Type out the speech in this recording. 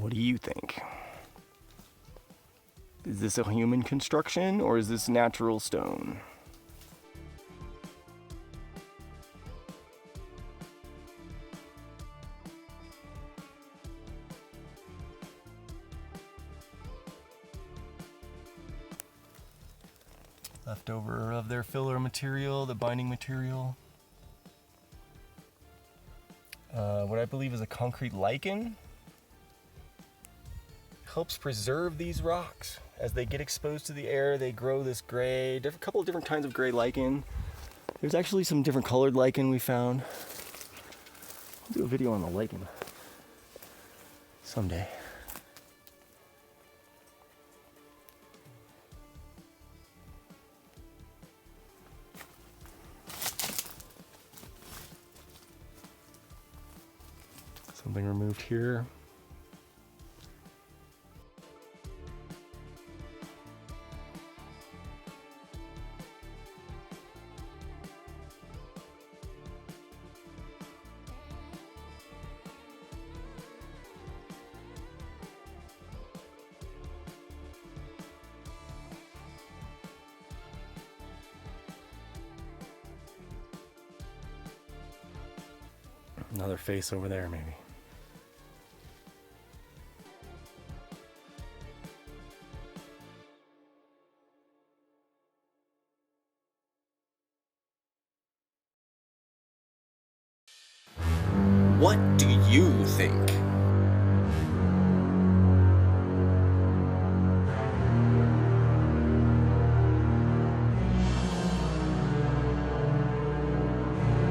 What do you think? Is this a human construction or is this natural stone? Leftover of their filler material, the binding material. What I believe is a concrete lichen. Helps preserve these rocks. As they get exposed to the air, they grow this gray, couple of different kinds of gray lichen. There's actually some different colored lichen we found. I'll do a video on the lichen someday. Something removed here. Another face over there, maybe. What do you think?